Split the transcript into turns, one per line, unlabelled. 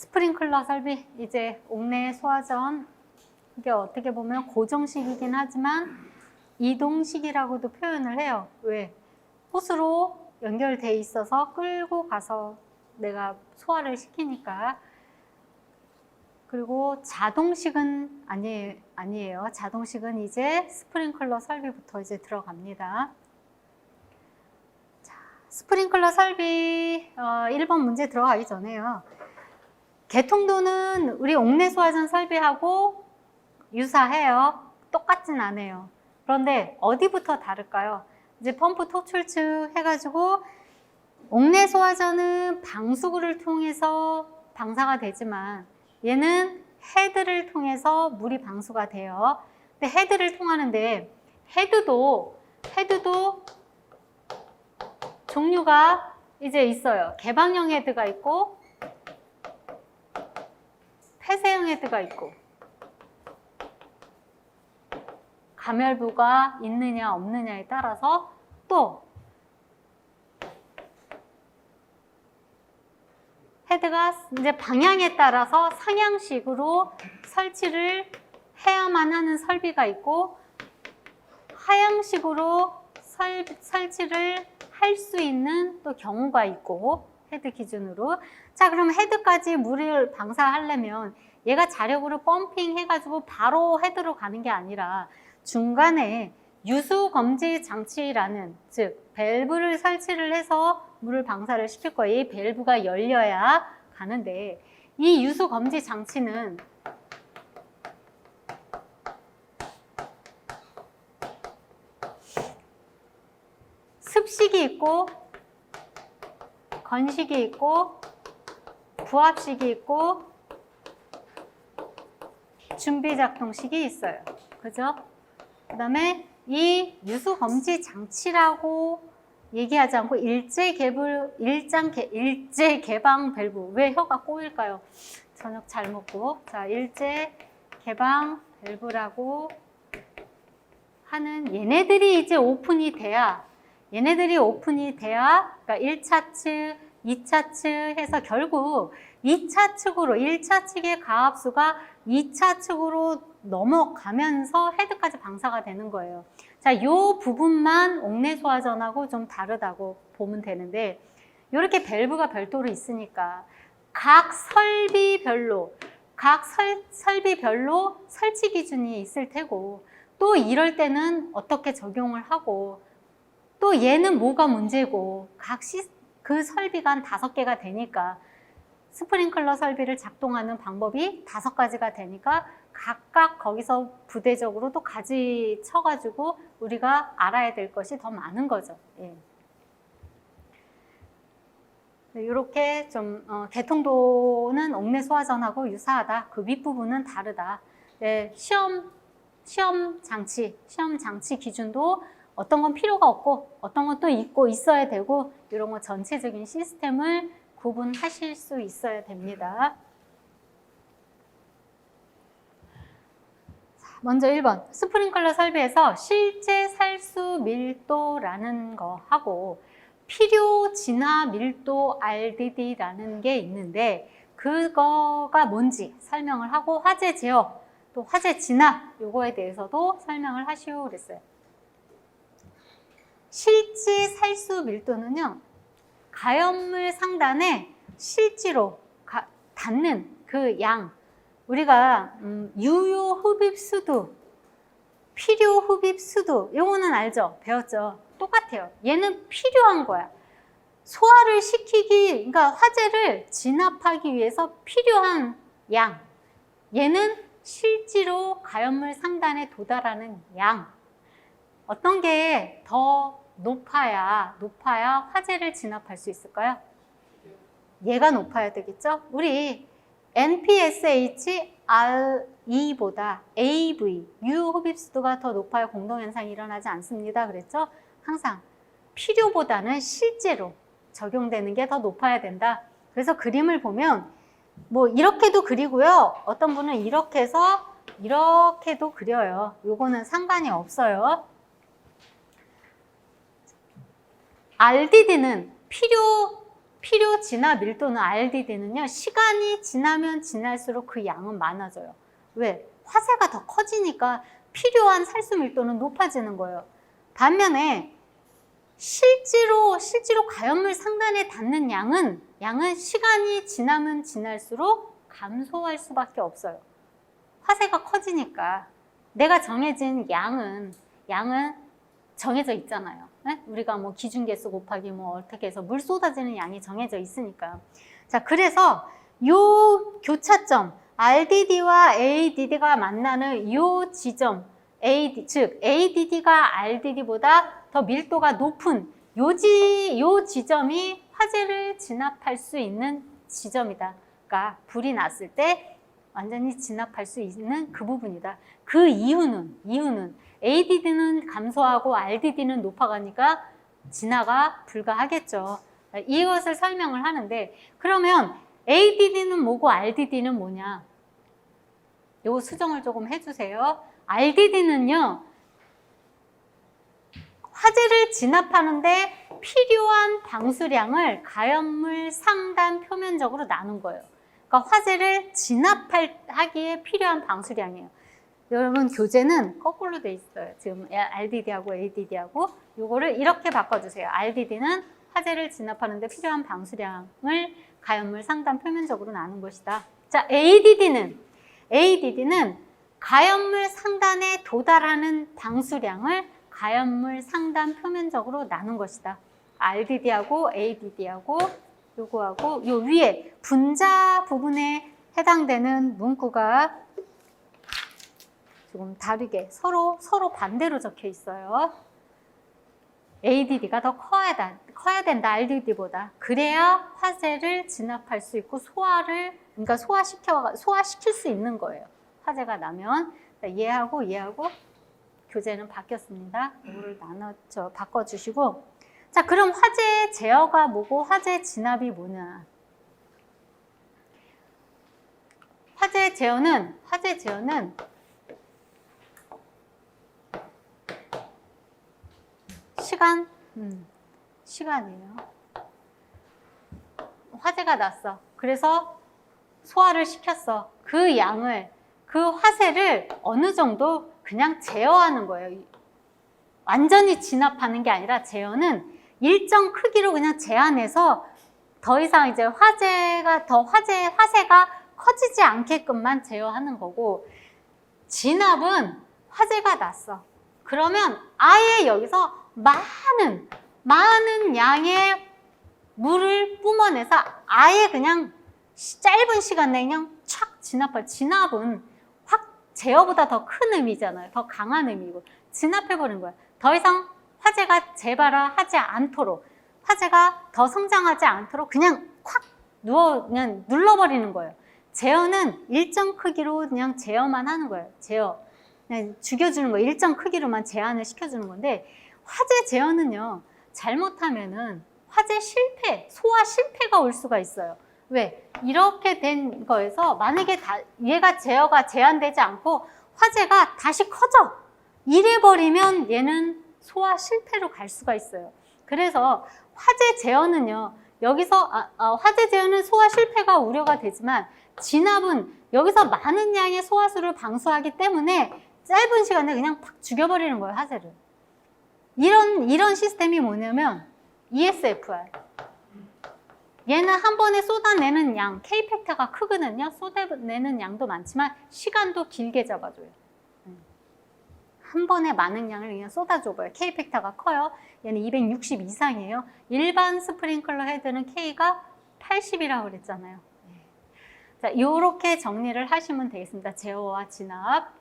스프링클러 설비, 이제 옥내 소화전, 이게 어떻게 보면 고정식이긴 하지만 이동식이라고도 표현을 해요. 왜? 호스로 연결돼 있어서 끌고 가서 내가 소화를 시키니까. 그리고 자동식은 아니에요. 자동식은 이제 스프링클러 설비부터 이제 들어갑니다. 자, 스프링클러 설비 1번 문제 들어가기 전에요. 개통도는 우리 옥내 소화전 설비하고 유사해요. 똑같진 않아요. 그런데 어디부터 다를까요? 이제 펌프 토출축 해가지고 옥내 소화전은 방수구를 통해서 방사가 되지만 얘는 헤드를 통해서 물이 방수가 돼요. 근데 헤드를 통하는데 헤드도 종류가 이제 있어요. 개방형 헤드가 있고 폐쇄형 헤드가 있고 가멸부가 있느냐 없느냐에 따라서 또 헤드가 이제 방향에 따라서 상향식으로 설치를 해야만 하는 설비가 있고 하향식으로 설치를 할 수 있는 또 경우가 있고 헤드 기준으로. 자, 그럼 헤드까지 물을 방사하려면 얘가 자력으로 펌핑 해가지고 바로 헤드로 가는 게 아니라 중간에 유수검지 장치라는, 즉 밸브를 설치를 해서 물을 방사를 시킬 거예요. 이 밸브가 열려야 가는데 이 유수검지 장치는 습식이 있고 건식이 있고 부압식이 있고 준비작동식이 있어요. 그죠? 그 다음에 이 유수검지 장치라고 얘기하지 않고 일제 개방 밸브. 왜 혀가 꼬일까요? 저녁 잘 먹고. 자, 일제 개방 밸브라고 하는 얘네들이 이제 오픈이 돼야, 그러니까 1차 측, 2차 측 해서 결국 2차 측으로, 1차 측의 가압수가 2차 측으로 넘어가면서 헤드까지 방사가 되는 거예요. 자, 이 부분만 옥내 소화전하고 좀 다르다고 보면 되는데, 이렇게 밸브가 별도로 있으니까 각 설비별로 설치 기준이 있을 테고, 또 이럴 때는 어떻게 적용을 하고, 또 얘는 뭐가 문제고, 그 설비가 한 5개가 되니까 스프링클러 설비를 작동하는 방법이 5가지가 되니까 각각 거기서 부대적으로 또 가지 쳐가지고 우리가 알아야 될 것이 더 많은 거죠. 예. 이렇게 좀 개통도는 옥내 소화전하고 유사하다. 그 윗부분은 다르다. 네, 시험 장치 기준도 어떤 건 필요가 없고 어떤 건 또 있고 있어야 되고, 이런 거 전체적인 시스템을 구분하실 수 있어야 됩니다. 먼저 1번 스프링클러 설비에서 실제 살수 밀도라는 거 하고 필요 진화 밀도 RDD라는 게 있는데, 그거가 뭔지 설명을 하고 화재 제어, 또 화재 진화, 요거에 대해서도 설명을 하시오 그랬어요. 실제 살수 밀도는요, 가염물 상단에 실제로 닿는 그 양, 우리가 유효 흡입 수도, 필요 흡입 수도, 요거는 알죠? 배웠죠? 똑같아요. 얘는 필요한 거야. 소화를 시키기, 그러니까 화재를 진압하기 위해서 필요한 양. 얘는 실제로 가염물 상단에 도달하는 양. 어떤 게 더 높아야 화재를 진압할 수 있을까요? 얘가 높아야 되겠죠? 우리 NPSH-RE보다 AV, 유흡입수도가 더 높아야 공동현상이 일어나지 않습니다. 그랬죠? 항상 필요보다는 실제로 적용되는 게 더 높아야 된다. 그래서 그림을 보면 뭐 이렇게도 그리고요. 어떤 분은 이렇게 해서 이렇게도 그려요. 요거는 상관이 없어요. RDD는 필요 진압 밀도는 RDD는요. 시간이 지나면 지날수록 그 양은 많아져요. 왜? 화세가 더 커지니까 필요한 살수 밀도는 높아지는 거예요. 반면에 실제로 가연물 상단에 닿는 양은 시간이 지나면 지날수록 감소할 수밖에 없어요. 화세가 커지니까 내가 정해진 양은 정해져 있잖아요. 네? 우리가 뭐 기준계수 곱하기 뭐 어떻게 해서 물 쏟아지는 양이 정해져 있으니까. 자, 그래서 요 교차점 RDD와 ADD가 만나는 요 지점 즉 ADD가 RDD보다 더 밀도가 높은 요 지점이 화재를 진압할 수 있는 지점이다. 그러니까 불이 났을 때 완전히 진압할 수 있는 그 부분이다. 그 이유는 ADD는 감소하고 RDD는 높아가니까 진화가 불가하겠죠. 이것을 설명을 하는데, 그러면 ADD는 뭐고 RDD는 뭐냐? 요 수정을 조금 해주세요. RDD는요, 화재를 진압하는데 필요한 방수량을 가연물 상단 표면적으로 나눈 거예요. 그러니까 화재를 진압하기에 필요한 방수량이에요. 여러분 교재는 거꾸로 돼 있어요. 지금 RDD하고 ADD하고 요거를 이렇게 바꿔주세요. RDD는 화재를 진압하는 데 필요한 방수량을 가연물 상단 표면적으로 나눈 것이다. 자, ADD는 가연물 상단에 도달하는 방수량을 가연물 상단 표면적으로 나눈 것이다. RDD하고 ADD하고 요거하고 요 위에 분자 부분에 해당되는 문구가 조금 다르게 서로 반대로 적혀 있어요. ADD가 더 커야 된다, RDD보다. 그래야 화재를 진압할 수 있고 그러니까 소화시킬 수 있는 거예요. 화재가 나면. 얘하고 교재는 바뀌었습니다. 이거를 바꿔주시고. 자, 그럼 화재 제어가 뭐고 화재 진압이 뭐냐? 화재 제어는 시간이에요. 화재가 났어. 그래서 소화를 시켰어. 그 화세를 어느 정도 그냥 제어하는 거예요. 완전히 진압하는 게 아니라 제어는 일정 크기로 그냥 제한해서 더 이상 이제 화세가 커지지 않게끔만 제어하는 거고, 진압은 화재가 났어. 그러면 아예 여기서 많은 양의 물을 뿜어내서 아예 그냥 짧은 시간 내에 그냥 촥 진압은 확 제어보다 더 큰 의미잖아요. 더 강한 의미고 진압해버린 거야. 더 이상 화재가 재발하지 않도록, 화재가 더 성장하지 않도록 그냥 그냥 눌러버리는 거예요. 제어는 일정 크기로 그냥 제어만 하는 거예요. 제어. 그냥 죽여주는 거, 일정 크기로만 제한을 시켜주는 건데, 화재 제어는요, 잘못하면은 소화 실패가 올 수가 있어요. 왜? 이렇게 된 거에서 만약에 얘가 제어가 제한되지 않고 화재가 다시 커져. 이래버리면 얘는 소화 실패로 갈 수가 있어요. 그래서 화재 제어는요, 여기서 화재 제어는 소화 실패가 우려가 되지만 진압은 여기서 많은 양의 소화수를 방수하기 때문에 짧은 시간에 그냥 팍 죽여버리는 거예요, 화재를. 이런 시스템이 뭐냐면 ESFR. 얘는 한 번에 쏟아내는 양, K팩터가 크거든요. 쏟아내는 양도 많지만 시간도 길게 잡아줘요. 한 번에 많은 양을 그냥 쏟아줘봐요. K팩터가 커요. 얘는 260 이상이에요. 일반 스프링클러 헤드는 K가 80이라고 그랬잖아요. 자, 요렇게 정리를 하시면 되겠습니다. 제어와 진압.